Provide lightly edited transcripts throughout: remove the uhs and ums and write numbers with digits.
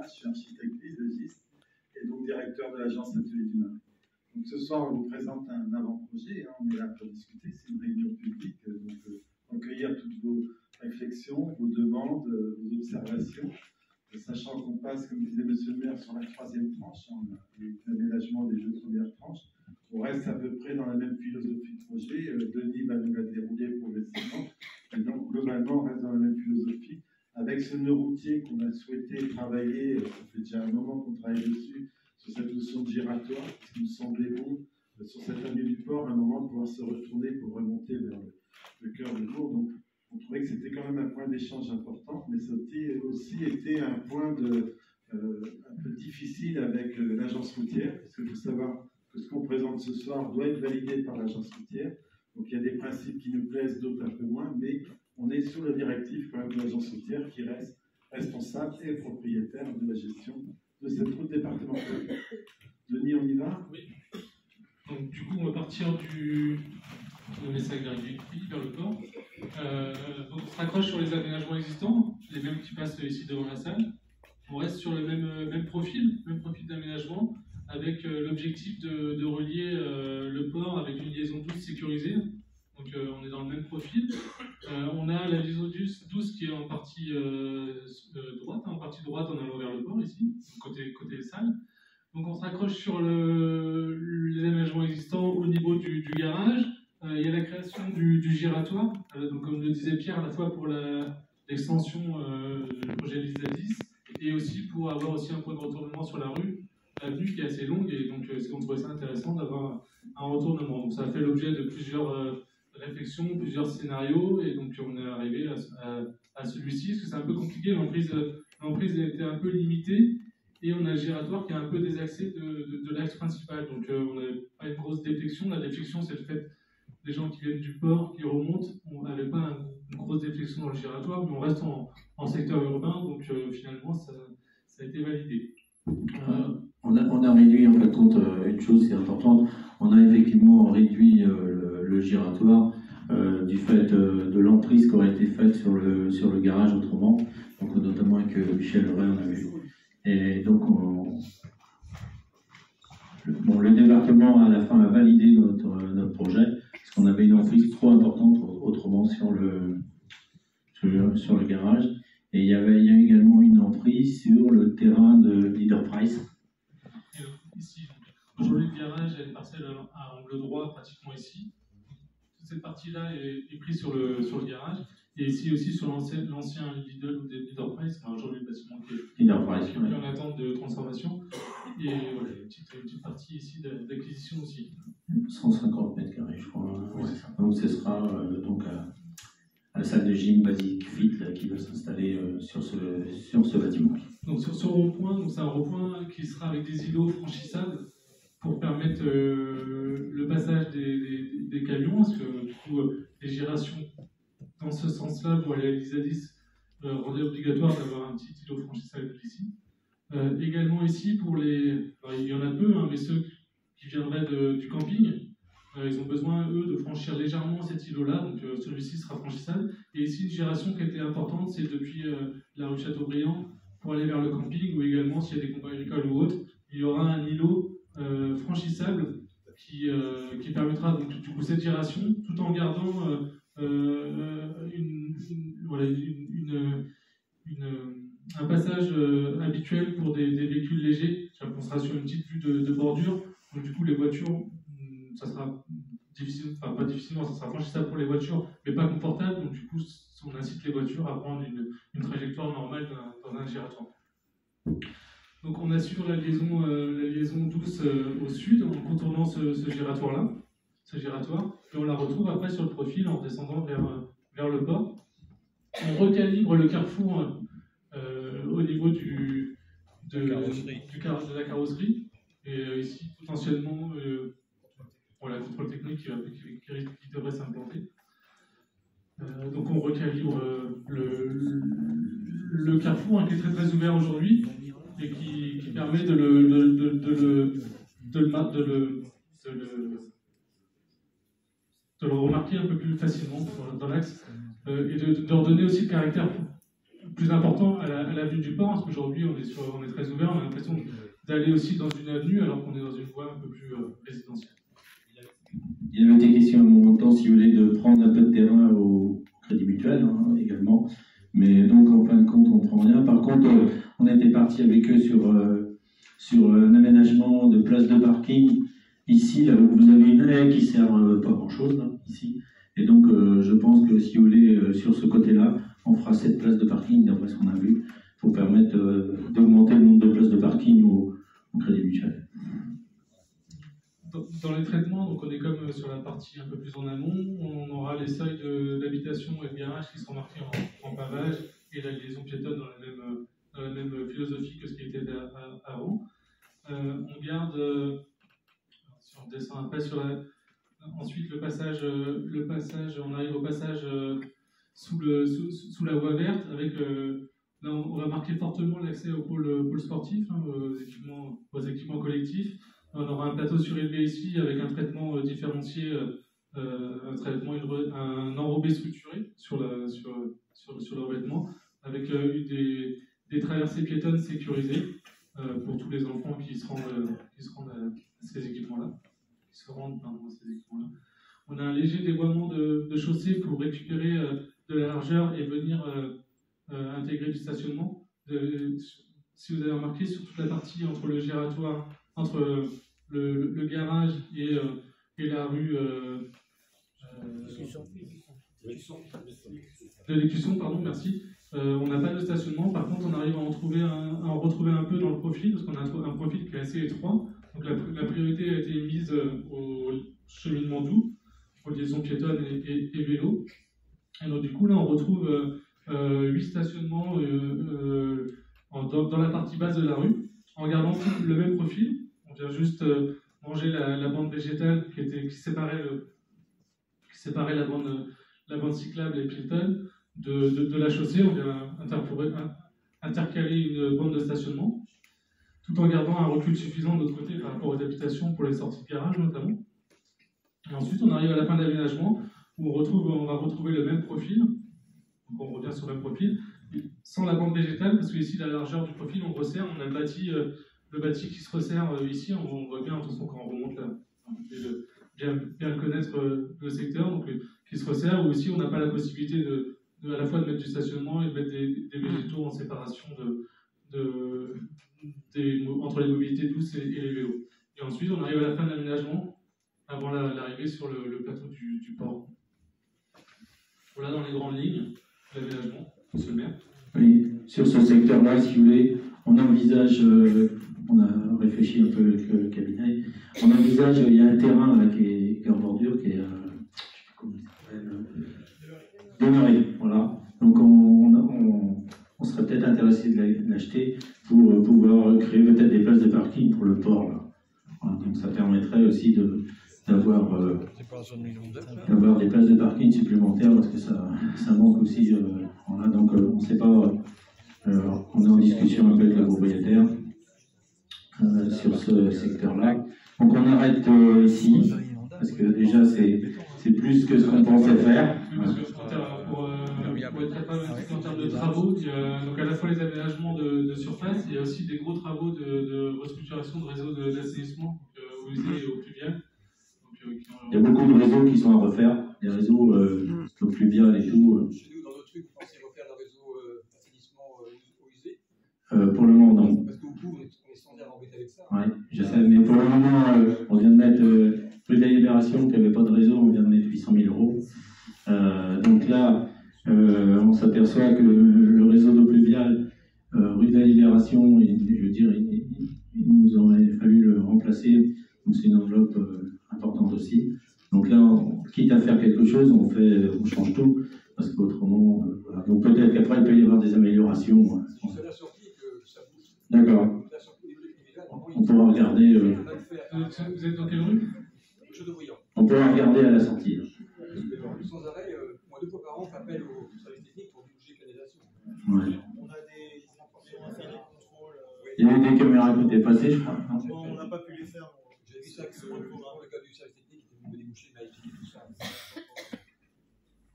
je suis architecte paysagiste et donc directeur de l'agence Atelier du Marais. Donc ce soir, on vous présente un avant-projet, on est là pour discuter, c'est une réunion publique, donc recueillir toutes vos réflexions, vos demandes, vos observations, sachant qu'on passe, comme disait Monsieur le maire, sur la 3e tranche, l'aménagement des 2 premières tranches. On reste à peu près dans la même philosophie de projet. Denis va nous la dérouler progressivement. Et donc, globalement, on reste dans la même philosophie. Avec ce nœud routier qu'on a souhaité travailler, ça fait déjà un moment qu'on travaille dessus, sur cette notion de giratoire, parce qu'il nous semblait bon, sur cette avenue du port, à un moment, de pouvoir se retourner pour remonter vers le cœur du bourg. Donc, on trouvait que c'était quand même un point d'échange important, mais ça a aussi été un point un peu difficile avec l'agence routière, parce qu'il faut savoir que ce qu'on présente ce soir doit être validé par l'agence routière. Donc il y a des principes qui nous plaisent, d'autres un peu moins, mais on est sous la directive quand même de l'agence routière qui reste responsable et propriétaire de la gestion de cette route départementale. Denis, on y va? Oui. Donc du coup, on va partir du messager vers le port. Donc on se raccroche sur les aménagements existants, les mêmes qui passent ici devant la salle. On reste sur le même profil d'aménagement, avec l'objectif de relier le port avec une liaison douce sécurisée. Donc on est dans le même profil. On a la liaison douce qui est en partie droite, en allant vers le port ici, côté salle. Donc on se raccroche sur les aménagements existants au niveau du garage. Il y a la création du giratoire, donc comme le disait Pierre, à la fois pour l'extension du projet LISA 10 et aussi pour avoir aussi un point de retournement sur l'avenue qui est assez longue, et donc on trouvait ça intéressant d'avoir un retournement. Donc ça a fait l'objet de plusieurs réflexions, plusieurs scénarios, et donc on est arrivé à celui-ci, parce que c'est un peu compliqué, l'emprise était un peu limitée, et on a le giratoire qui est un peu désaxé de l'axe principal, donc on n'avait pas une grosse déflexion. La déflexion, c'est le fait des gens qui viennent du port, qui remontent. On n'avait pas une grosse déflexion dans le giratoire, mais on reste en secteur urbain, donc finalement ça a été validé. On a réduit, en fait, compte, une chose qui est importante, on a effectivement réduit le giratoire du fait de l'emprise qui aurait été faite sur le garage autrement, donc notamment avec Michel Leray, on a vu. Et donc le département à la fin a validé notre projet, parce qu'on avait une emprise trop importante autrement sur le garage. Et il y a également une emprise sur le terrain de Leader Price. Ici, aujourd'hui, le garage a une parcelle à angle droit, pratiquement ici. Toute cette partie-là est prise sur le garage. Et ici aussi sur l'ancien Lidl ou Leader Price, aujourd'hui le bâtiment qui est en attente de transformation. Et voilà, une petite partie ici d'acquisition aussi. 150 mètres carrés, je crois. Ouais. Donc ce sera à la salle de gym Basic Fit qui va s'installer sur ce bâtiment. Donc sur ce rond-point, c'est un rond-point qui sera avec des îlots franchissables pour permettre le passage des camions, parce que du coup les gérations dans ce sens-là pour aller à l'ISA 10 rendait obligatoire d'avoir un petit îlot franchissable ici. Également ici pour il y en a peu, mais ceux qui viendraient du camping, ils ont besoin, eux, de franchir légèrement cet îlot-là, donc celui-ci sera franchissable. Et ici, une gération qui a été importante, c'est depuis la rue Chateaubriand pour aller vers le camping, ou également, s'il y a des compagnies agricoles ou autres, il y aura un îlot franchissable qui permettra donc, du coup cette gération, tout en gardant un passage habituel pour des véhicules légers. On sera sur une petite vue de bordure, donc du coup les voitures, ça sera difficile, enfin pas difficilement, ça sera franchissable pour les voitures, mais pas confortable, donc du coup on incite les voitures à prendre une trajectoire normale dans un giratoire. Donc on assure la liaison douce au sud en contournant ce giratoire-là, et on la retrouve après sur le profil en descendant vers le port. On recalibre le carrefour au niveau de la carrosserie, et ici potentiellement la contrôle technique qui devrait s'implanter. Donc on recalibre le carrefour qui est très très ouvert aujourd'hui et qui permet de le remarquer un peu plus facilement dans l'axe et de leur donner aussi le caractère plus important à l'avenue du port, parce qu'aujourd'hui on est très ouvert, on a l'impression d'aller aussi dans une avenue alors qu'on est dans une voie un peu plus résidentielle. Il y avait été question à un moment de temps, si vous voulez, de prendre un peu de terrain au Crédit Mutuel également. Mais donc, en fin de compte, on ne prend rien. Par contre, on était parti avec eux sur un aménagement de place de parking. Ici, là où vous avez une haie qui ne sert pas grand-chose, ici. Et donc, je pense que si vous voulez, sur ce côté-là, on fera 7 places de parking, d'après ce qu'on a vu, pour permettre d'augmenter le nombre de places de parking au Crédit Mutuel. Dans les traitements, donc on est comme sur la partie un peu plus en amont, on aura les seuils d'habitation et de garage qui seront marqués en pavage et la liaison piétonne dans la même philosophie que ce qui était avant. On garde, si on descend un peu ensuite le passage, on arrive au passage sous la voie verte avec là on va marquer fortement l'accès au pôle sportif, aux équipements collectifs. On aura un plateau surélevé ici avec un traitement différencié, un enrobé structuré sur le revêtement, avec des traversées piétonnes sécurisées pour tous les enfants qui se rendent à ces équipements-là. On a un léger dévoiement de chaussée pour récupérer de la largeur et venir intégrer du stationnement. Si vous avez remarqué, sur toute la partie entre le giratoire, entre le garage et la rue de l'écusson, pardon, merci. On n'a pas de stationnement, par contre on arrive à en retrouver un peu dans le profil, parce qu'on a un profil qui est assez étroit. Donc la priorité a été mise au cheminement doux, aux liaisons piétonnes et vélos. Et donc du coup là on retrouve 8 stationnements dans la partie basse de la rue, en gardant le même profil. On vient juste manger la bande végétale qui séparait la bande cyclable et piétonne de la chaussée. On vient intercaler une bande de stationnement, tout en gardant un recul suffisant de l'autre côté par rapport aux habitations pour les sorties de garage notamment. Et ensuite, on arrive à la fin de l'aménagement où on va retrouver le même profil. Donc on revient sur le même profil, sans la bande végétale, parce que ici, la largeur du profil, on resserre, on a le bâti qui se resserre ici, on voit bien, de toute façon, quand on remonte là, bien connaître le secteur, donc qui se resserre, où ici, on n'a pas la possibilité à la fois de mettre du stationnement et de mettre des végétaux en séparation entre les mobilités douces et les vélos. Et ensuite, on arrive à la fin de l'aménagement, avant l'arrivée sur le plateau du port. Voilà dans les grandes lignes l'aménagement, monsieur le maire. Oui, sur ce secteur-là, si vous voulez, on envisage, on a réfléchi un peu avec le cabinet, on envisage, il y a un terrain là, qui est en bordure, qui est, je ne sais plus comment il s'appelle, demeuré, voilà. Donc on serait peut-être intéressé de l'acheter pour pouvoir créer peut-être des places de parking pour le port. Là. Voilà, donc ça permettrait aussi d'avoir des places de parking supplémentaires parce que ça manque aussi. Voilà, donc on ne sait pas, on est en discussion un peu avec le propriétaire sur ce secteur-là. Donc on arrête ici parce que déjà c'est plus que ce qu'on pensait faire. Pour être capable en termes de travaux, donc à la fois les aménagements de surface, il y a aussi des gros travaux de restructuration de réseaux d'assainissement au usé et au pluvial. Il y a beaucoup de réseaux qui sont à refaire, des réseaux au pluvial et tout. Chez nous, dans notre truc, vous pensez refaire le réseau d'assainissement au usé pour le moment, non. Parce qu'au bout, on est sans dire embêté avec ça. Oui, je sais, mais pour le moment, on vient de mettre rue de la Libération, qui n'avait pas de réseau, on vient de mettre 800 000 €. Donc là, on s'aperçoit que le réseau d'eau pluviale, rue de la Libération, je veux dire, il nous aurait fallu le remplacer. Donc c'est une enveloppe importante aussi. Donc là, quitte à faire quelque chose, on change tout, parce qu'autrement, voilà. Donc peut-être qu'après, il peut y avoir des améliorations. C'est la sortie que ça bouge. D'accord. On pourra regarder. Vous êtes dans quelle rue? Jeu de Brillant. On pourra regarder à la sortie. Sans arrêt, moi 2 fois par an, on m'appelle au service technique pour bouger canalisation. Ouais. On a fait des contrôles. Il y a eu des caméras qui étaient passées, je crois. Bon, on n'a pas pu les faire. J'ai vu ça que le gars du service technique était venu me déboucher, il m'a expliqué tout ça.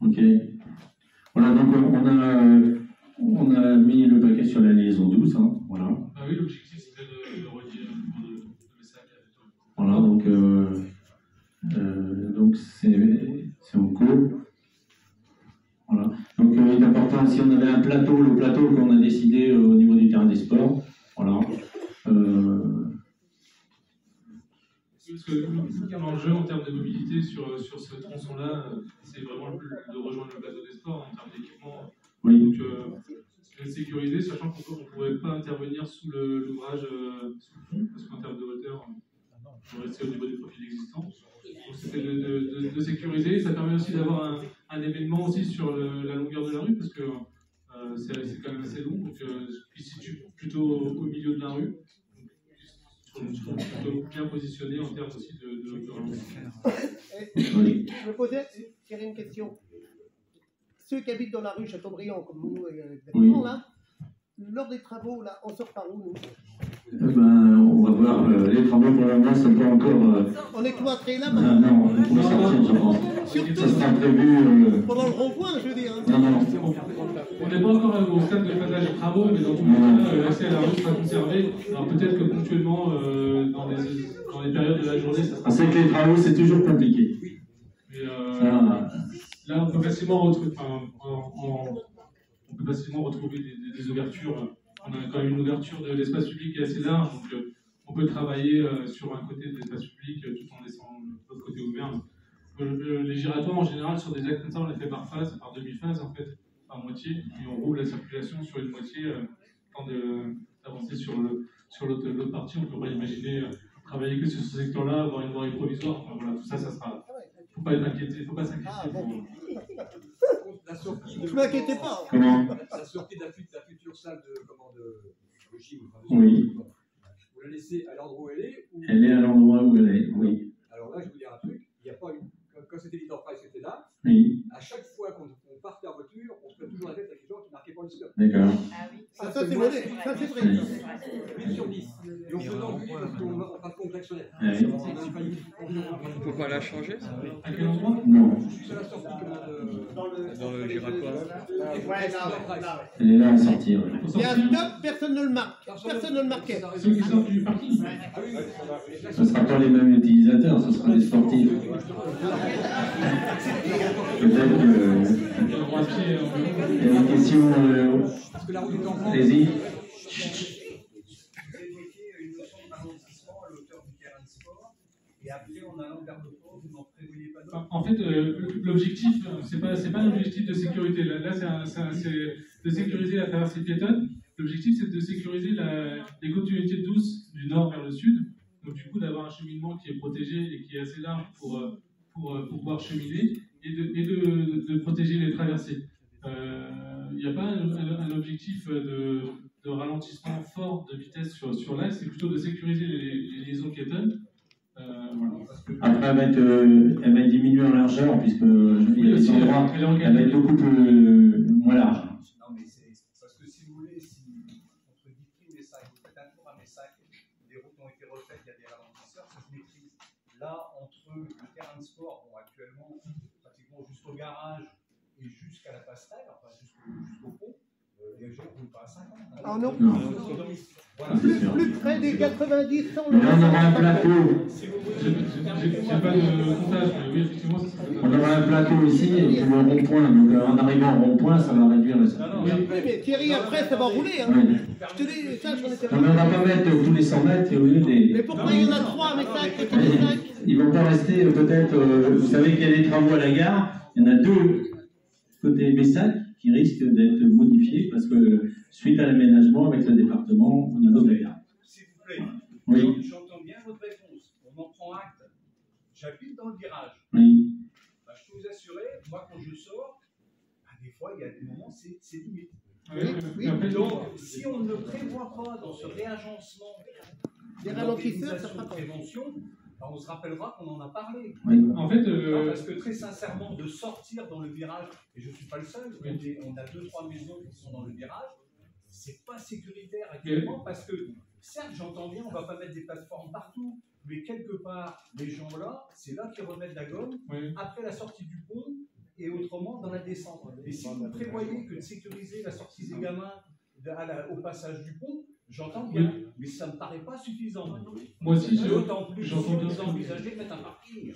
Ok. Voilà, donc On a mis le paquet sur la liaison douce, hein, voilà. Ah oui, l'objectif c'était de relier le message. Voilà, donc c'est en cours. Voilà. Donc il est important, si on avait un plateau, le plateau qu'on a décidé au niveau du terrain des sports, voilà. Parce que l'enjeu en termes de mobilité sur ce tronçon-là, c'est vraiment de rejoindre le plateau des sports en termes d'équipement. Oui. Donc, c'est sécurisé, sachant qu'on ne pourrait pas intervenir sous l'ouvrage, sous le pont, parce qu'en termes de hauteur, on peut rester au niveau des profils existants. Donc, c'était de sécuriser. Ça permet aussi d'avoir un événement aussi sur la longueur de la rue, parce que c'est quand même assez long. Donc, il se situe plutôt au milieu de la rue. Donc, ils sont plutôt bien positionnés en termes aussi de ralentissement. Oui. Je me posais, Thierry, une question. Ceux qui habitent dans la rue Chateaubriand, comme nous, exactement, là, lors des travaux, là, on sort par où, nous? On va voir, les travaux pour le moment ne sont pas encore... On est cloîtrés là, non, maintenant. on pourra sortir, je pense. Surtout Ça sera prévu... pendant le rond-point, je veux dire. Hein. Non. On n'est pas encore au stade de passage de travaux, mais dans tous les cas, l'accès à la rue sera conservé. Alors peut-être que ponctuellement, dans les périodes de la journée, ça sera... On sait que les travaux, c'est toujours compliqué. Mais, là, on peut facilement retrouver, des ouvertures. On a quand même une ouverture de l'espace public qui est assez large, donc on peut travailler sur un côté de l'espace public tout en laissant l'autre côté ouvert. Les giratoires, en général, sur des actes comme ça, on les fait par phase, par demi-phase, en fait, par moitié, et on roule la circulation sur une moitié, temps d'avancer sur l'autre partie. On ne peut pas imaginer travailler que sur ce secteur-là, avoir une voirie provisoire. Enfin, voilà, tout ça, ça sera... Il ne faut pas être inquiété, il ne faut pas s'inquiéter. Ah, bon. La sortie de... Ne m'inquiétez pas. Comment? La sortie de la future salle de gym. Oui. Vous la laissez à l'endroit où elle est ou... Elle est à l'endroit où elle est, oui. Alors là, je vais vous dire un truc. Il n'y a pas une... Quand c'était Leader Price, c'était là. Oui, À chaque fois qu'on partait en voiture, on se fait toujours la tête avec les gens qui marquaient pas le stop. d'accord. Ah, ça, c'est vrai. Ça, c'est vrai. 8 sur 10. Et on faisait engueuler parce qu'on passe complexionnaire. Oui. Il ne faut pas la changer, ça? À quel endroit? Non, C'est la sortie Dans le giratoire. elle est là à sortir. Oui. Il y a un stop, personne ne le marque. Personne ne le marquait. Ceux qui sortent du parking. Ce ne sera pas les mêmes utilisateurs, ce sera des sportifs. Peut-être que... Le droit de pied, Il y a une question... Parce que la route est en France. Allez-y. Évoquer une notion d'amortissement à l'auteur du terrain de sport, et après, en allant vers le pont, vous n'en prévoyez pas d'autres? En fait, l'objectif, c'est pas l'objectif de sécurité. Là, c'est de sécuriser la traversée piétonne. L'objectif, c'est de sécuriser les continuités douces du nord vers le sud. Donc, du coup, d'avoir un cheminement qui est protégé et qui est assez large pour pouvoir cheminer et de protéger les traversées. Il n'y a pas un objectif de ralentissement fort de vitesse sur l'axe, c'est plutôt de sécuriser les liaisons piétonnes. Voilà. Après, elle va diminuer en largeur, puisque il y a des endroits, elle va être beaucoup moins large. Non, mais c'est parce que si vous voulez, si entre Vitry et Messac, vous faites un tour à Messac, les routes ont été refaites, il y a des ralentisseurs, ça se maîtrise. Là, entre le terrain de sport, bon, actuellement, pratiquement jusqu'au garage et jusqu'à la passerelle, enfin jusqu'au pont, les gens ne roulent pas à 50. Ah non. Voilà. Plus près des 90, 100. Mais là, on aura un plateau. J'ai pas de comptage, mais oui, effectivement, ça serait... On aura un plateau ici et pour le rond-point. Donc en arrivant au rond-point, ça va réduire la... Oui, mais Thierry, après, ça va rouler. Hein. Oui. Je te dis, ça, j'en étais Non, mais on pas. ne va pas mettre tous les 100 mètres au lieu Mais des... pourquoi il y en a 3 à Messac, côté Messac? Ils ne vont pas rester peut-être... vous savez qu'il y a des travaux à la gare. Il y en a 2 côté Messac qui risquent d'être modifiés parce que suite à l'aménagement avec le département au niveau de la gare. S'il vous plaît, Oui. j'entends bien votre réponse. On en prend acte. J'habite dans le virage. Oui. Bah, je peux vous assurer, moi, quand je sors, bah, des fois, il y a des moments, c'est limite. Oui. Après, Donc, si on ne prévoit pas dans ce réagencement Des ralentisseurs, ça d'organisation fera de pas. prévention, bah, on se rappellera qu'on en a parlé. Oui. en fait, Non, parce que très sincèrement, de sortir dans le virage, et je ne suis pas le seul, Oui. on a 2-3 maisons qui sont dans le virage, c'est pas sécuritaire actuellement parce que, certes, j'entends bien, on ne va pas mettre des plateformes partout, mais quelque part, les gens là, c'est là qu'ils remettent la gomme oui. après la sortie du pont et autrement dans la descente. Et si vous prévoyez que de sécuriser la sortie des gamins au passage du pont, j'entends bien, mais ça ne me paraît pas suffisant. Moi aussi, d'autant plus j'entends bien si vous envisagez de mettre un parking.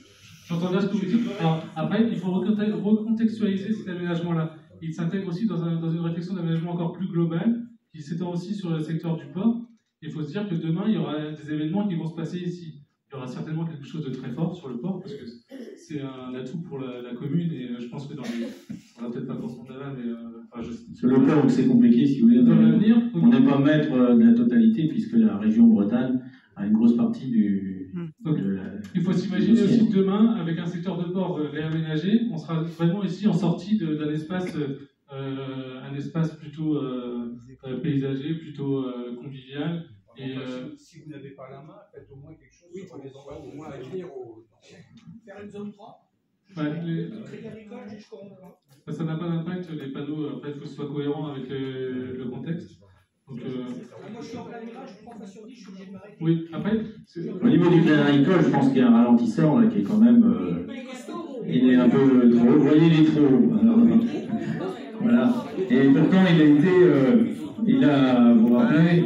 J'entends bien ce que vous dites. Alors, après, il faut recontextualiser cet aménagement-là. Il s'intègre aussi dans une réflexion d'aménagement encore plus globale, qui s'étend aussi sur le secteur du port. Il faut se dire que demain, il y aura des événements qui vont se passer ici. Il y aura certainement quelque chose de très fort sur le port, parce que c'est un atout pour la commune, et je pense que on va peut-être pas pour son talent, mais sur le port, c'est compliqué, si vous voulez. Dans l'avenir, on n'est pas maître de la totalité, puisque la région Bretagne a une grosse partie il faut s'imaginer aussi que demain, avec un secteur de port réaménagé, on sera vraiment ici en sortie d'un espace, un espace plutôt paysager, plutôt convivial. Et, si vous n'avez pas la main, faites au moins quelque chose sur les endroits au moins à venir. Faire une zone 3. Ça n'a pas d'impact, les panneaux, après il faut que ce soit cohérent avec le contexte. Donc, moi je suis en plein virage, je prends ça sur 10, je suis obligé de m'arrêter. Oui, après. Au niveau du plein agricole, je pense qu'il y a un ralentisseur là, qui est quand même. Il est un peu trop. Vous voyez, il est trop haut. Voilà. Et pourtant, il a été. Vous vous rappelez,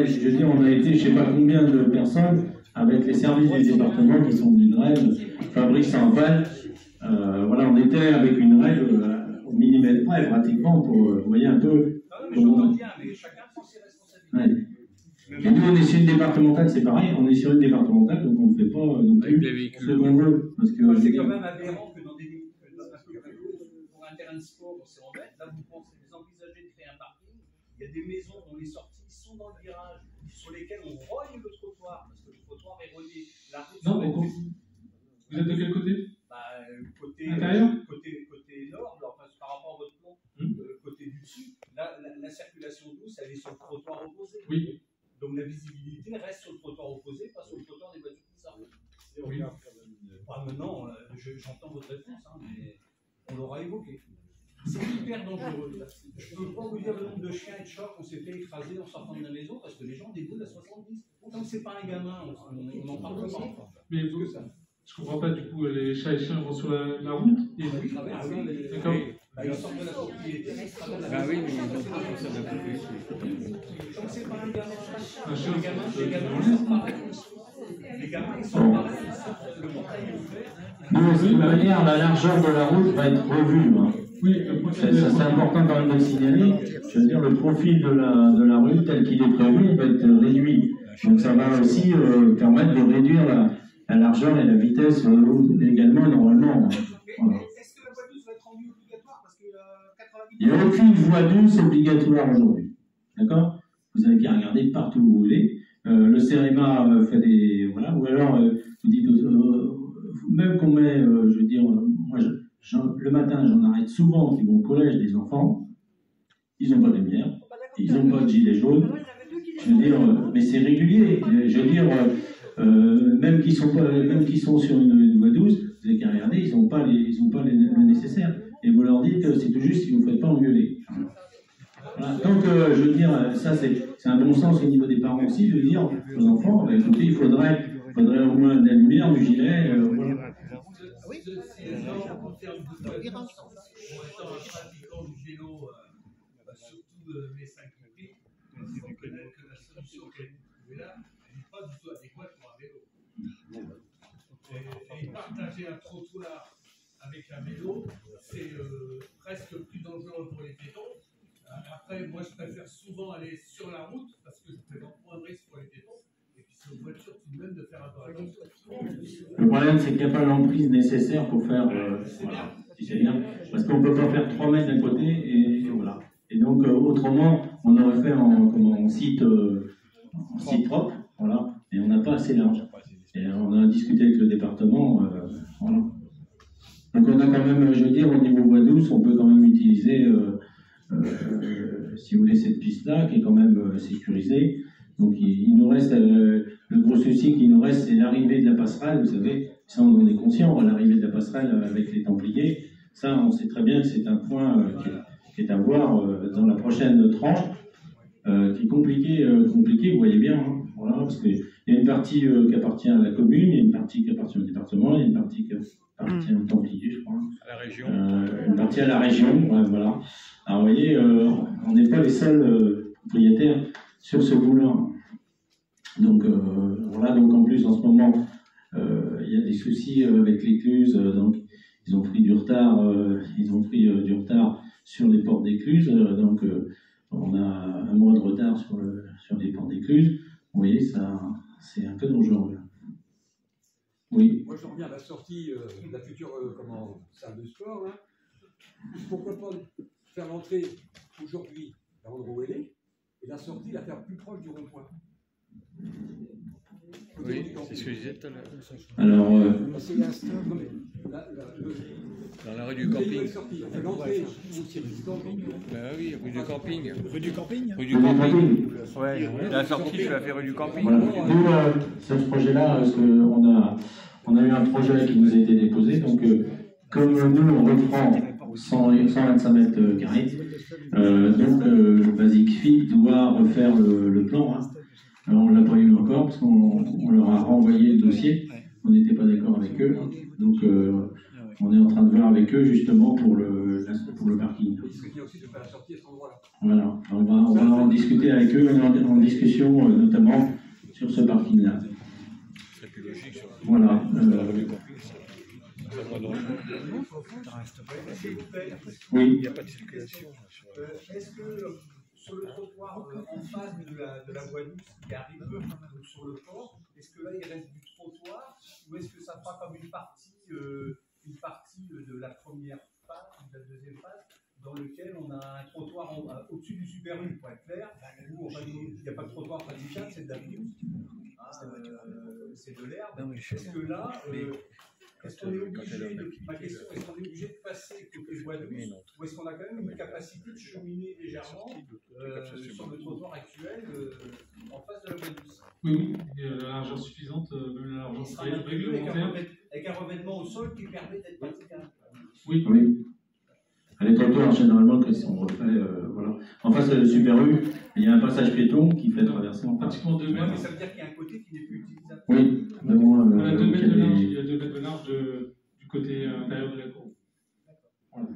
je veux dire, on a été, je ne sais pas combien de personnes, avec les services du département qui sont d'une règle, Fabrice Saint-Val. Voilà, on était avec une règle au millimètre près, pratiquement, pour, vous voyez un peu. J'entends bien, mais chacun prend ses responsabilités. Ouais. Et nous, on est sur une départementale, c'est pareil, on est sur une départementale, donc on ne fait pas non plus ce qu'on veut. C'est quand même aberrant que dans pour un terrain de sport, on s'est en bête. Là, vous envisagez de créer un parking. Il y a des maisons dont les sorties sont dans le virage, sur lesquelles on rogne le trottoir, parce que le trottoir est relié. Non, mais vous êtes de quel côté? Côté intérieur, côté nord, enfin, par rapport à votre plan, côté du dessus, la circulation douce, elle est sur le trottoir opposé. Oui. Donc la visibilité reste sur le trottoir opposé, pas sur le trottoir des voitures qui sortent. Oui. Maintenant, j'entends votre réponse, mais on l'aura évoqué. C'est hyper dangereux. Je ne peux pas vous dire le nombre de chiens et de chats qu'on s'est fait écraser en sortant de la maison parce que les gens déboulent à 70. Tant que c'est pas un gamin, on n'en parle pas. Mais vous, je comprends pas, du coup, les chats et les chiens vont sur la route et d'accord. Ils sortent de la propriété. Oui, mais ils n'ont pas pensé à la propriété. Tant que c'est pas un gamin, les gamins, ils sont pareils. Les gamins, ils sont pareils. Le portail est ouvert. De toute manière, la largeur de la route va être revue. Hein. Oui, c'est important quand même de le signaler. Je veux dire, le profil de la rue tel qu'il est prévu, il va être réduit. Donc ça va aussi permettre de réduire la largeur et la vitesse également normalement. Voilà. Est-ce que la voie douce va être rendue obligatoire parce que 90... Il n'y a aucune voie douce obligatoire aujourd'hui. D'accord? Vous avez qu'à regarder partout où vous voulez. Le CEREMA fait des... Voilà. Ou alors, vous dites... même qu'on met, je veux dire... moi, le matin, j'en arrête souvent qui vont au collège des enfants. Ils n'ont pas de lumière. Ils n'ont pas de gilet jaune. Je veux dire... mais c'est régulier. Je veux dire... même qu'ils sont sur une voie douce, vous avez qu'à regarder, ils n'ont pas le nécessaire. Et vous leur dites, c'est tout juste si vous ne faites pas engueuler. Voilà. Donc, je veux dire, ça c'est un bon sens au niveau des parents aussi, de dire aux enfants, bah, écoutez, il faudrait au moins de la lumière, du gilet. Voilà. Oui, en termes de pratiquant du vélo, surtout les 5 minutes, on reconnaît que la solution qui est trouvée là, elle n'est pas du tout adéquate pour un vélo. Et partager un trottoir avec un vélo, c'est presque plus dangereux pour les piétons. Après, moi, je préfère souvent aller sur la route parce que je présente moins de risques pour les piétons. Et puis, c'est aux voitures tout de même de faire attention. Le problème, c'est qu'il n'y a pas l'emprise nécessaire pour faire. Voilà, c'est-à-dire, parce qu'on ne peut pas faire 3 mètres d'un côté et voilà. Et donc, autrement, on aurait fait en site propre, voilà, et on n'a pas assez large. Et on a discuté avec le département, voilà. Donc, on a quand même, je veux dire, au niveau voie douce, on peut quand même utiliser. Si vous voulez, cette piste-là, qui est quand même sécurisée. Donc, il nous reste, le gros souci qu'il nous reste, c'est l'arrivée de la passerelle. Vous savez, ça, on en est conscient, l'arrivée de la passerelle avec les Templiers. Ça, on sait très bien que c'est un point qui est à voir dans la prochaine tranche, qui est compliqué, vous voyez bien. Hein, voilà, parce qu'il y a une partie qui appartient à la commune, il y a une partie qui appartient au département, il y a une partie qui appartient au Templier, je crois. À la région. Une partie à la région, ouais, voilà. Alors vous voyez, on n'est pas les seuls propriétaires sur ce bout-là. Donc voilà, donc en plus en ce moment, il y a des soucis avec l'écluse, donc ils ont pris du retard, sur les portes d'écluse, donc on a un mois de retard sur les portes d'écluse. Vous voyez, ça, c'est un peu dangereux. Oui. Moi, je reviens à la sortie de la future salle de sport. Là. Pourquoi pas faire l'entrée aujourd'hui à l'endroit où elle est et la sortie la faire plus proche du rond-point. Oui, c'est ce que je disais tout à l'heure. Alors, dans la rue du camping. L'entrée, Ben oui, rue du camping. Rue du camping. Rue du camping. Ouais, la sortie, tu l'as fait rue du camping. Voilà. Nous, sur ce projet-là, parce qu'on a eu un projet qui nous a été déposé, donc comme nous, on reprend 125 mètres carrés, donc Basic Fit doit refaire le plan. Hein. Alors, on ne l'a pas eu encore, parce qu'on leur a renvoyé le dossier, on n'était pas d'accord avec eux, donc on est en train de voir avec eux justement pour le parking. Voilà, on va en discuter avec eux, on est en discussion notamment sur ce parking-là. C'est plus logique sur Voilà. Oui. Il n'y a pas de circulation. Est-ce que sur le trottoir en face de la voie douce qui arrive sur le port, est-ce que là il reste du trottoir ou est-ce que ça fera comme une partie de la première phase, de la deuxième phase, dans lequel on a un trottoir au-dessus du Super U, pour être clair, où il n'y a pas de trottoir praticable, c'est de la bouse, c'est de l'herbe. Est-ce que là, est-ce qu'on est obligé de passer côté voie douce ou est-ce qu'on a quand même une capacité de cheminer légèrement sur le trottoir actuel en face de la voie douce? Oui, il y a la largeur suffisante, même la largeur réglementaire. Avec un revêtement au sol qui permet d'être praticable. Oui. Les trottoirs, généralement, quand ils sont refaits, voilà. En face de Super U, il y a un passage piéton qui fait traverser en face. Pratiquement 2 mètres. Mais ça veut dire qu'il y a un côté qui n'est plus utilisable. Oui, mais bon, il y a 2 mètres de large, il y a 2 mètres de large du côté intérieur de la cour. Voilà.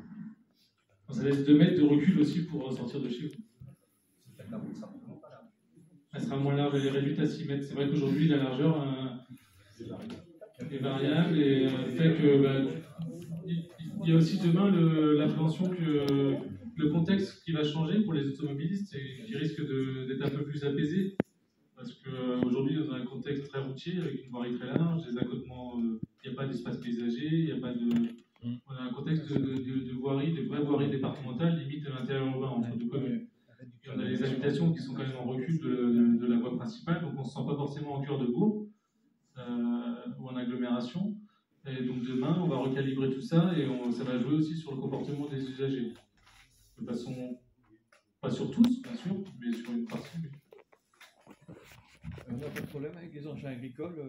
Ça laisse 2 mètres de recul aussi pour sortir de chez vous. Elle sera moins large, elle est réduite à 6 mètres. C'est vrai qu'aujourd'hui, la largeur est variable et fait que il y a aussi demain l'appréhension que le contexte qui va changer pour les automobilistes et qui risque d'être un peu plus apaisé. Parce qu'aujourd'hui, dans un contexte très routier, avec une voirie très large, des accotements, il n'y a pas d'espace paysager, il n'y a pas de. On a un contexte de voirie, de vraie voirie départementale, limite à l'intérieur urbain entre deux communes. Et on a les habitations qui sont quand même en recul de la voie principale, donc on ne se sent pas forcément en cœur de bourg ou en agglomération. Et donc demain, on va recalibrer tout ça et ça va jouer aussi sur le comportement des usagers. De façon, pas sur tous, bien sûr, mais sur une partie. On n'a pas de problème avec les engins agricoles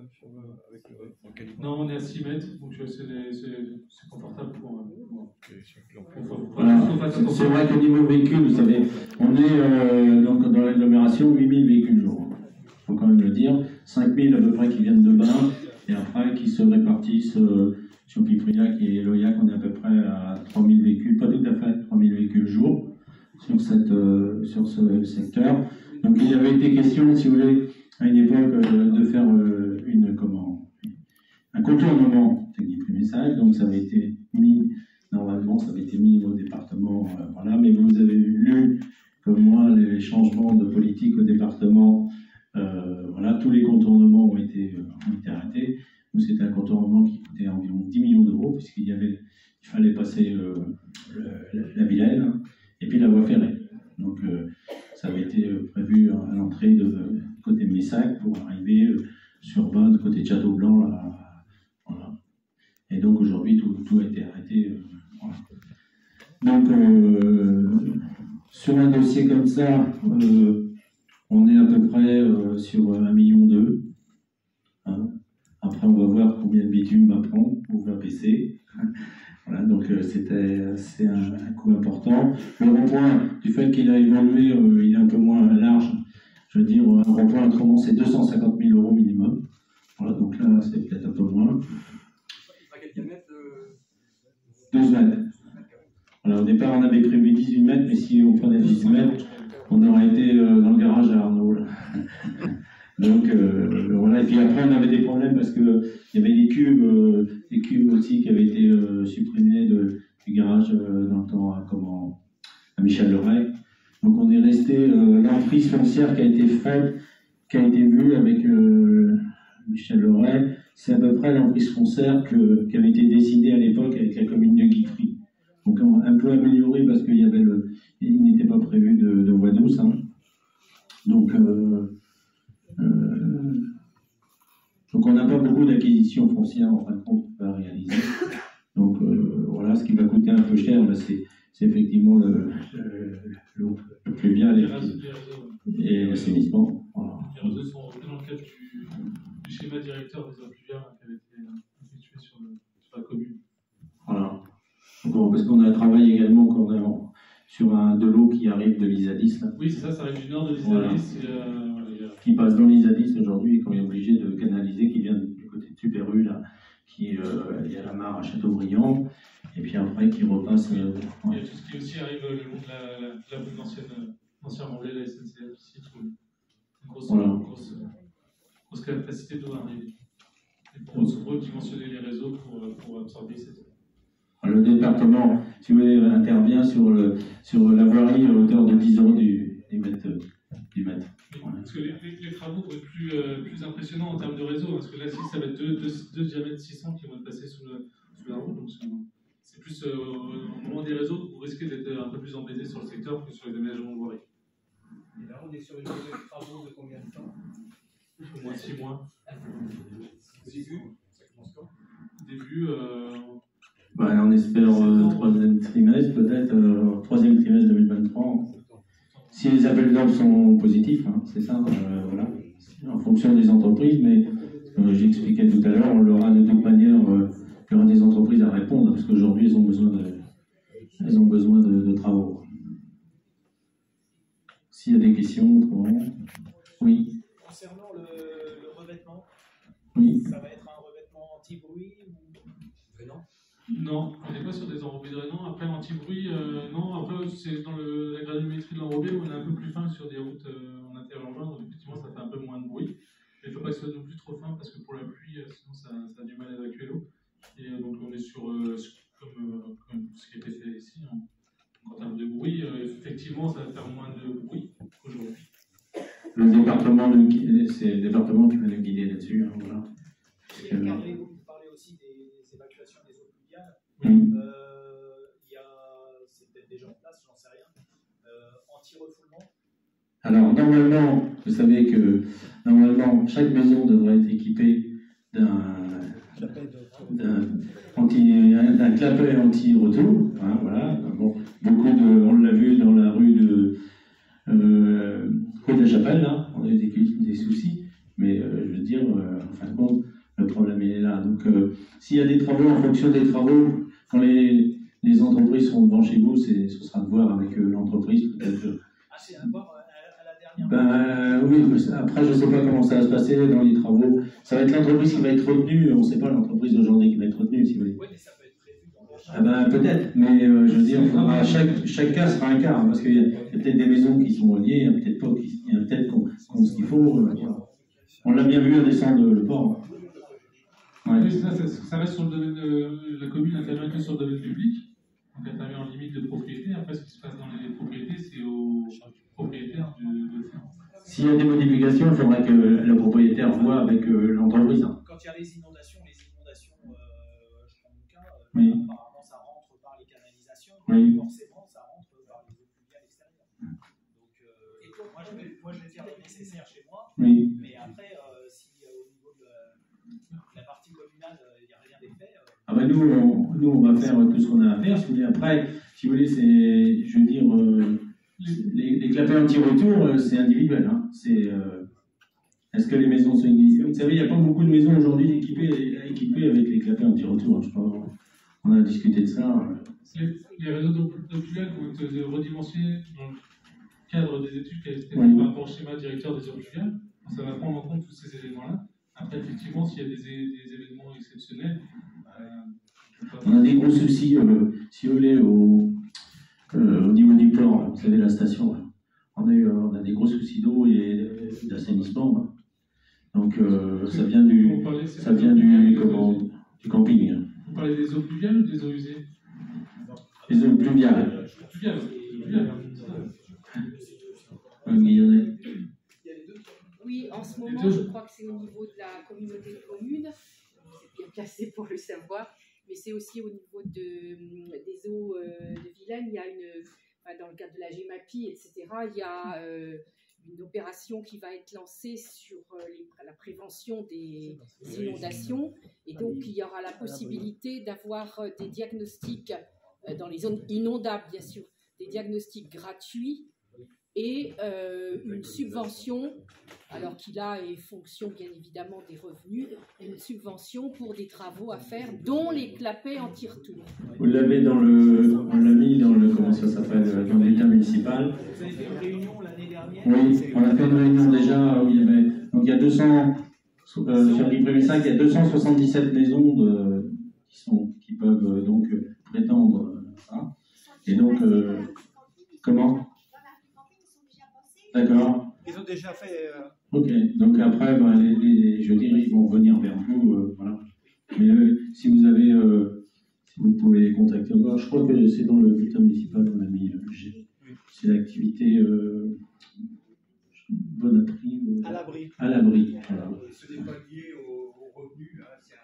avec le Non, on est à 6 mètres, donc c'est confortable pour voilà. C'est vrai qu'au niveau véhicule, vous savez, on est donc dans l'agglomération 8000 véhicules jour. Il faut quand même le dire. 5000 à peu près qui viennent de Bain, et après qui se répartissent sur Pipriac et Loyac, on est à peu près à 3000 véhicules, pas tout à fait, 3000 véhicules jour sur ce secteur. Donc il avait été question, si vous voulez, à une époque de faire un contournement technique message, donc ça avait été mis, normalement ça avait été mis au département, voilà, mais vous avez lu comme moi les changements de politique au département, voilà, tous les contournements ont été arrêtés. Nous c'était un contournement qui coûtait environ 10 millions d'euros, puisqu'il fallait passer la Vilaine, hein, et puis la voie ferrée. Donc ça avait été prévu à l'entrée de côté Messac pour arriver sur Bain, de côté de Château-Blanc. Voilà. Et donc aujourd'hui, tout a été arrêté. Voilà. Donc sur un dossier comme ça, on est à peu près sur 1,2 million. Hein. Après, on va voir combien de bitume va prendre ou va baisser. Voilà, donc c'est un coût important. Le rond-point, du fait qu'il a évolué, il est un peu moins large Je veux dire, un rond-point autrement, c'est 250 000 € minimum. Voilà, donc là, c'est peut-être un peu moins. À quel diamètre 12 mètres. Alors, au départ, on avait prévu 18 mètres, mais si on prenait 18 mètres, on aurait été dans le garage à Arnaud. Là. Donc, voilà. Et puis après, on avait des problèmes parce qu'il y avait des cubes aussi qui avaient été supprimés du garage dans le temps à Michel Leray. Donc, on est resté, l'emprise foncière qui a été faite, qui a été vue avec Michel Leray, c'est à peu près l'emprise foncière qui avait été décidée à l'époque avec la commune de Guitry. Donc un peu amélioré parce qu'il y avait il n'était pas prévu de voie douce. Hein. Donc on n'a pas beaucoup d'acquisitions foncières en fin de compte à réaliser. Donc voilà, ce qui va coûter un peu cher, ben, c'est effectivement le pluvial et l'assainissement. Voilà. Les réseaux sont repris dans le cadre du schéma directeur des eaux pluviales qui avait été effectué sur la commune. Voilà. Bon, parce qu'on a travaillé également sur de l'eau qui arrive de l'Isadis. Là. Oui, c'est ça, ça arrive du nord de l'Isadis. Voilà. Qui passe dans l'Isadis aujourd'hui, qu'on est obligé de canaliser, qui vient du côté de Super-U, là, il y a la mare à Châteaubriand, et puis après qui repasse. Il y a tout ce qui aussi arrive le long de la route d'ancien Remblai, la SNCF, ici, une grosse capacité d'eau à arriver. Et pour redimensionner les réseaux pour absorber cette eau. Le département, si vous voulez, intervient sur la voirie à hauteur de 10 € du mètre. Oui, parce que les travaux vont être plus impressionnants en termes de réseau, parce que là, ça va être deux diamètres 600 qui vont être passés sous la route. Donc c'est plus au moment des réseaux que vous risquez d'être un peu plus embêté sur le secteur que sur les aménagements de voirie. Et là, on est sur une durée de travaux de combien de temps? Au moins 6 mois. Au début, ça commence quand? Début. On espère troisième trimestre, peut-être troisième trimestre 2023. Si les appels d'offres sont positifs, hein, c'est ça, voilà. En fonction des entreprises, mais j'expliquais tout à l'heure, on aura de toute manière, il y aura des entreprises à répondre, parce qu'aujourd'hui, elles ont besoin de travaux. S'il y a des questions, autrement. Oui. Concernant le revêtement, oui. Ça va être un revêtement anti-bruit ou drainant? Non, on n'est pas sur des enrobés drainants. Après, anti-bruit, non. Après, c'est dans la granulométrie de l'enrobé où on est un peu plus fin sur des routes en interurbain, donc effectivement, ça fait un peu moins de bruit. Mais il ne faut pas que ce soit non plus trop fin parce que pour la pluie, sinon ça a du mal à évacuer l'eau. Et donc, on est sur comme ce qui a été fait ici. Hein. En termes de bruit, effectivement, ça va faire moins de bruit qu'aujourd'hui. Le département, c'est le département qui va nous guider là-dessus. Hein, voilà. Vous parlez aussi des évacuations des eaux pluviales. Oui. C'est peut-être déjà en place, j'en sais rien. Anti-refoulement. Alors, normalement, vous savez que chaque maison devrait être équipée d'un clapet anti-retour. Hein, voilà. Bon, on l'a vu dans la rue de la Chapelle, là, on a eu des soucis, mais je veux dire, en fin de compte, le problème est là. Donc, s'il y a des travaux, en fonction des travaux, quand les entreprises seront devant chez vous, ce sera de voir avec l'entreprise, peut-être. Ah, c'est à voir à la dernière. Oui, après, je ne sais pas comment ça va se passer dans les travaux. Ça va être l'entreprise qui va être retenue, on ne sait pas l'entreprise d'aujourd'hui qui va être retenue, si vous voulez. Oui, mais ça peut être prévu dans l'achat. Peut-être, mais je veux dire, chaque cas sera un cas, hein, parce qu'il y a peut-être des maisons qui sont reliées, il y a peut-être pas, il y a peut-être ce qu'il faut. Voilà. On l'a bien vu à descendre le port. Ouais. Oui, ça reste sur le domaine de la commune, intervient que sur le domaine public, donc intervient en limite de propriété. Après, ce qui se passe dans les propriétés, c'est aux propriétaires de faire. S'il y a des modifications, il faudra que le propriétaire voit avec l'entreprise. Quand il y a les inondations, je prends mon cas, oui. Apparemment ça rentre par les canalisations, oui. Forcément ça rentre par les eaux pluviales extérieures. Donc moi je vais faire le nécessaire chez moi, oui. Mais après si au niveau de la partie communale il n'y a rien d'effet. Nous on va faire tout ce qu'on a à faire. Si vous voulez, après, si vous voulez, c'est, je veux dire, les clapets anti-retour, c'est individuel. Hein. Est-ce que les maisons sont équipées? Vous savez, il n'y a pas beaucoup de maisons aujourd'hui équipées avec les clapets anti-retour. Je crois on a discuté de ça. Les réseaux d'eau pluviale vont être redimensionnés cadre des études qui a été fait Oui. par rapport au schéma directeur des eaux pluviales. Ça va prendre en compte tous ces éléments-là. Après, effectivement, s'il y a des événements exceptionnels, on a des gros soucis, si vous voulez, au niveau du port, là, vous savez, la station. Là. On a des gros soucis d'eau et d'assainissement. Là. Donc, ça vient du camping. Hein. Vous parlez des eaux pluviales ou des eaux usées? Les eaux pluviales. Pluviales. Guillaumet. Oui, en ce moment, je crois que c'est au niveau de la communauté de communes. C'est bien placé pour le savoir. Mais c'est aussi au niveau des eaux de Vilaine. Il y a dans le cadre de la GEMAPI, etc., il y a une opération qui va être lancée sur la prévention des inondations. Et donc, il y aura la possibilité d'avoir des diagnostics dans les zones inondables, bien sûr, des diagnostics gratuits et une subvention, alors qui là est fonction bien évidemment des revenus, une subvention pour des travaux à faire, dont les clapets anti-retour. Vous l'avez on l'a mis dans le, comment ça s'appelle, dans le bulletin municipal. Vous avez fait une réunion l'année dernière? Oui, on a fait une réunion déjà où il y avait, donc il y a 200, sur Guy Prémissac, il y a 277 maisons qui peuvent donc prétendre ça. Et donc, comment? D'accord. Ils ont déjà fait. Ok, donc après, je dirais, ils vont revenir vers vous, voilà. Mais si vous avez, si vous pouvez les contacter, je crois que c'est dans le bulletin municipal, on a mis, c'est l'activité bonne appris. À l'abri. À l'abri, voilà. Ce n'est pas lié aux revenus.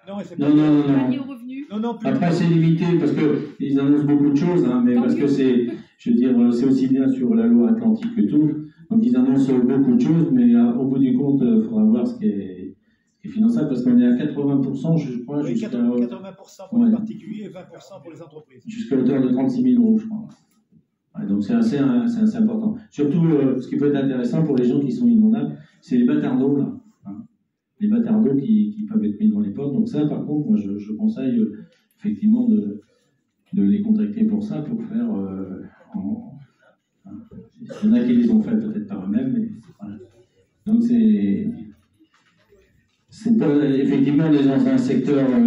Non, c'est pas lié aux revenus. Non, plus. Après, c'est limité parce qu'ils annoncent beaucoup de choses, hein, mais parce que c'est, je veux dire, c'est aussi bien sur la loi Atlantique que tout. Donc ils annoncent beaucoup de choses, mais au bout du compte, il faudra voir ce qui est finançable, parce qu'on est à 80%, je crois, oui, jusqu'à 80% pour les particuliers et 20% pour les entreprises. Jusqu'à hauteur de 36 000 euros, je crois. Ouais, donc c'est assez important. Surtout, ce qui peut être intéressant pour les gens qui sont inondables, c'est les bâtards d'eau, là. Hein. Les bâtards d'eau qui peuvent être mis dans les portes. Donc ça, par contre, moi, je conseille effectivement de les contacter pour ça, pour faire il y en a qui les ont fait peut-être par eux-mêmes, mais voilà. Donc c'est pas, effectivement, on est dans un secteur à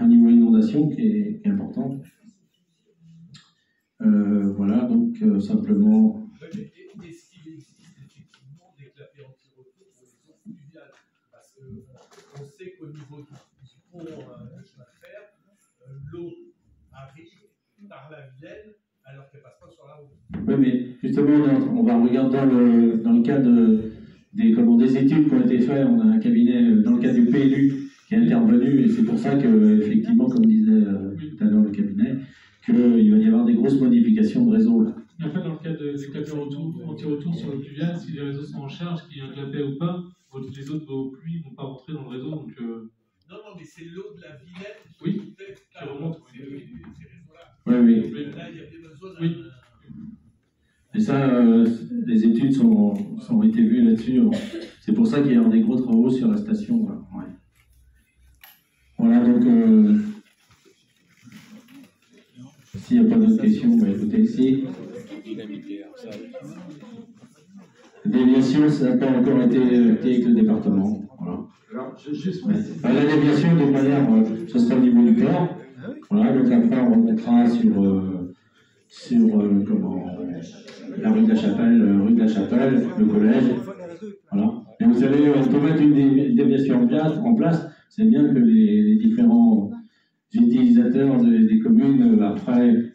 niveau inondation qui est important. Voilà, donc simplement. Est-ce qu'il existe effectivement des clapets anti-retour pour les eaux pluviales? Parce qu'on sait qu'au niveau du pont de chemin de fer, l'eau arrive par la Vilaine alors qu'elle ne passe pas sur la route. Oui, mais justement, on va regarder dans le cadre des études qui ont été faites. On a un cabinet, dans le cadre du PLU, qui est intervenu, et c'est pour ça que, effectivement, comme disait tout à l'heure le cabinet, qu'il va y avoir des grosses modifications de réseau. Là. Et en fait, dans le cadre des clapets anti-retour sur le pluvial, si les réseaux sont en charge, qu'il y a un clapet ou pas, les autres vos pluies ne vont pas rentrer dans le réseau. Donc, Non, mais c'est l'eau de la Vilaine qui remonte ces réseaux-là. Oui. Là, il y a bien besoin d'un... Oui. Et ça, les études ont été vues là-dessus. C'est pour ça qu'il y a des gros travaux sur la station. Voilà, ouais. Voilà, donc, s'il n'y a pas d'autres questions, on va écouter ici. Déviation, ça n'a pas encore été avec le département. Voilà. Alors, juste la déviation, de manière, ce sera au niveau du port. Voilà, donc après, on remettra sur la rue de la Chapelle, le collège. Voilà. Et vous savez, on peut mettre une déviation en place. C'est bien que les différents utilisateurs des communes, après,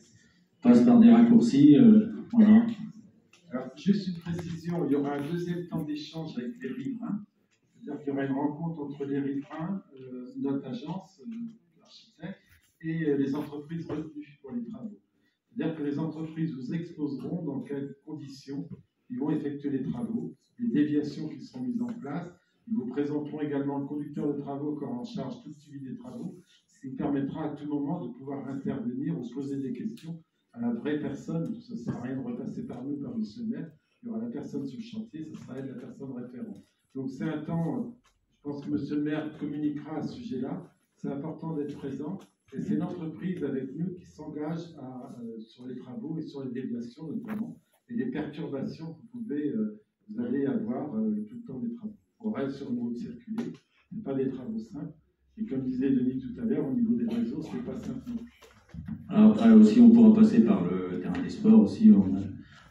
passent par des raccourcis. Voilà. Alors, juste une précision, il y aura un deuxième temps d'échange avec les riverains. C'est-à-dire qu'il y aura une rencontre entre les riverains, notre agence, l'architecte, et les entreprises retenues pour les travaux. C'est-à-dire que les entreprises vous exposeront dans quelles conditions ils vont effectuer les travaux, les déviations qui seront mises en place. Ils vous présenteront également le conducteur de travaux qui aura en charge tout le suivi des travaux, ce qui permettra à tout moment de pouvoir intervenir ou poser des questions à la vraie personne. Ça ne sert à rien de repasser par nous, par le maire. Il y aura la personne sur le chantier, ce sera elle la personne référente. Donc c'est un temps, je pense que monsieur le maire communiquera à ce sujet-là. C'est important d'être présent. Et c'est l'entreprise avec nous qui s'engage sur les travaux et sur les déviations notamment. et les perturbations que vous allez avoir tout le temps des travaux. On reste sur une route circulée, ce n'est pas des travaux simples. Et comme disait Denis tout à l'heure, au niveau des réseaux, ce n'est pas simple non plus. Alors après aussi, on pourra passer par le terrain des sports aussi.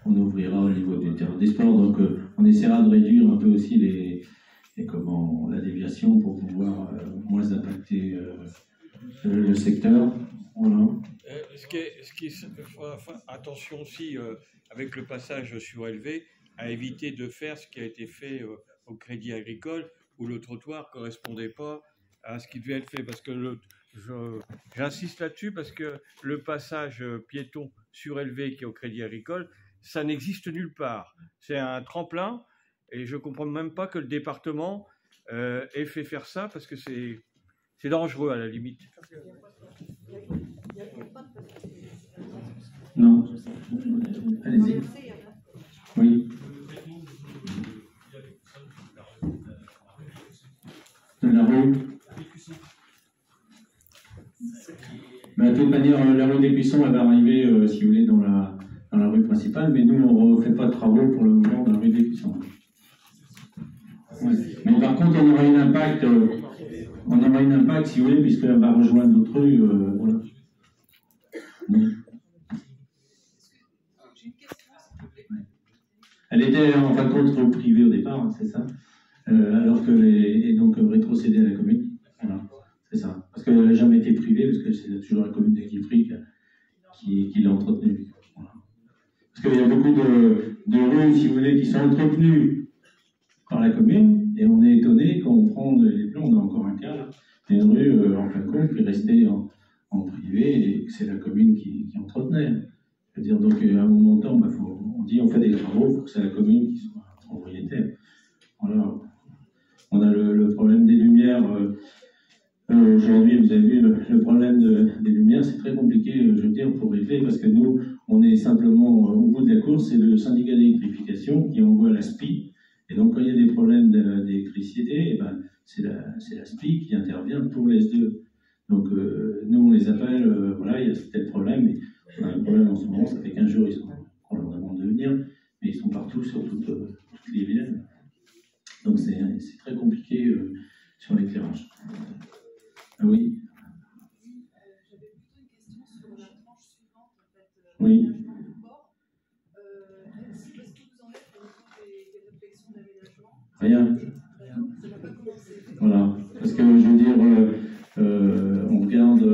On ouvrira au niveau du terrain des sports. Donc on essaiera de réduire un peu aussi la déviation pour pouvoir moins impacter le secteur. Voilà. Attention aussi, avec le passage surélevé, à éviter de faire ce qui a été fait au Crédit Agricole, où le trottoir ne correspondait pas à ce qui devait être fait. Parce que j'insiste là-dessus, parce que le passage piéton surélevé qui est au Crédit Agricole, ça n'existe nulle part. C'est un tremplin, et je ne comprends même pas que le département ait fait faire ça, parce que c'est dangereux à la limite. Non. Allez-y. Oui. De la rue. De toute manière, la rue des Buissons, elle va arriver, si vous voulez, dans la rue principale, mais nous, on ne fait pas de travaux pour le moment dans la rue des Buissons. Ouais. Mais par contre, on aura un impact, si vous voulez, puisqu'elle va rejoindre d'autres rues. Voilà. Elle était en fin de compte privée au départ, hein, c'est ça, alors et donc rétrocédée à la commune. Voilà, c'est ça. Parce qu'elle n'a jamais été privée, parce que c'est toujours la commune d'Aquifrique qui l'a entretenue. Voilà. Parce qu'il y a beaucoup de rues, si vous voulez, qui sont entretenues par la commune, et on est étonné quand on prend les plans, on a encore un cas là, c'est une rue en fin de compte qui est restée en privé, et c'est la commune qui entretenait. C'est-à-dire, donc, à un moment donné, on dit on fait des travaux, il faut que c'est la commune qui soit propriétaire. Voilà. On a le problème des lumières. Aujourd'hui, vous avez vu, le problème des lumières, c'est très compliqué, je veux dire, pour régler, parce que nous, on est simplement au bout de la course, c'est le syndicat d'électrification qui envoie la SPI. Et donc, quand il y a des problèmes d'électricité, c'est la SPI qui intervient pour les SDE. Donc, nous, on les appelle, voilà, il y a tel problème. On a un problème en ce moment, ça fait 15 jours, qu'on leur demande de venir, mais ils sont partout sur toutes les villes. Donc c'est très compliqué sur l'éclairage. Ah oui. J'avais plutôt une question sur la tranche suivante, en fait. Oui. Est-ce que vous en êtes au niveau des réflexions d'aménagement? Rien. Ça n'a pas commencé. Voilà. Parce que je veux dire, on regarde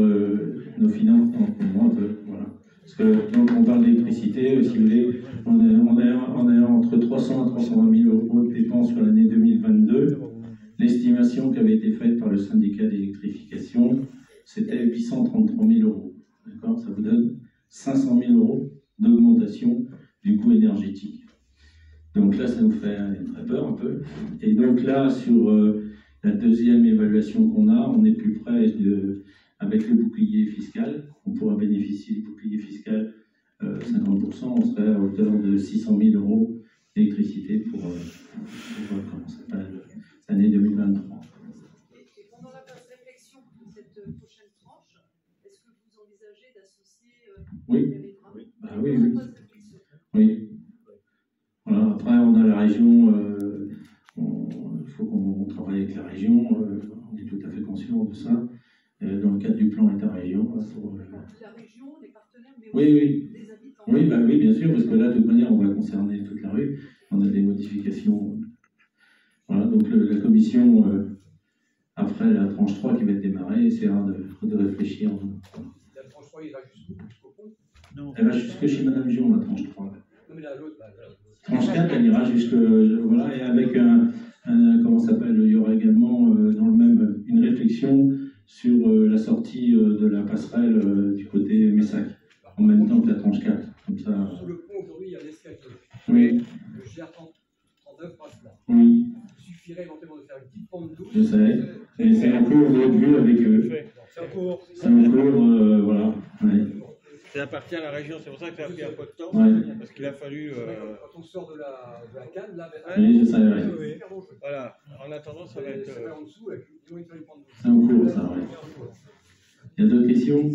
nos finances en ce moment un peu. Voilà. Parce que donc on parle d'électricité, si vous voulez, on est entre 300 et 320 000 euros de dépenses sur l'année 2022. L'estimation qui avait été faite par le syndicat d'électrification, c'était 833 000 euros. D'accord ? Ça vous donne 500 000 euros d'augmentation du coût énergétique. Donc là, ça nous fait très peur un peu. Et donc là, sur la deuxième évaluation qu'on a, on est plus près avec le bouclier fiscal. On pourra bénéficier du bouclier fiscal 50%, on serait à hauteur de 600 000 euros d'électricité pour comment ça s'appelle, l'année 2023. Et pendant la réflexion de cette prochaine tranche, est-ce que vous envisagez d'associer les travaux? Oui. Voilà, après, on a la région, il faut qu'on travaille avec la région, on est tout à fait conscient de ça. Dans le cadre du plan État-région. La région, les partenaires, mais aussi les habitants. Oui, bien sûr, parce que là, de toute manière, on va concerner toute la rue. On a des modifications. Voilà, donc la commission, après la tranche 3 qui va être démarrée, essaiera de réfléchir. La tranche 3, il va jusqu'au pont? Non. Elle va jusque chez Madame Gion, la tranche 3. Non, mais l'autre, tranche 4, elle ira jusque. Voilà, et avec comment ça s'appelle, il y aura également dans le même une réflexion sur la sortie de la passerelle du côté Messac, en même temps que la tranche 4. Comme ça. Sous le pont, aujourd'hui, il y a l'escalier. Oui. Le GR39 passe là. Oui. Il suffirait éventuellement de faire une petite pente douce. Je sais. Et c'est un cours de vue avec eux. C'est un cours. C'est un cours, voilà. Ouais. Ça appartient à la région, c'est pour ça que ça a pris un peu de temps. Ouais. Parce qu'il a fallu. Quand on sort de la canne, là, oui, je sais. Ouais. Voilà. En attendant, ça va être. Ça va en dessous, et puis ils vont faire une pente douce. C'est un cours, ça, ouais. Il y a d'autres questions?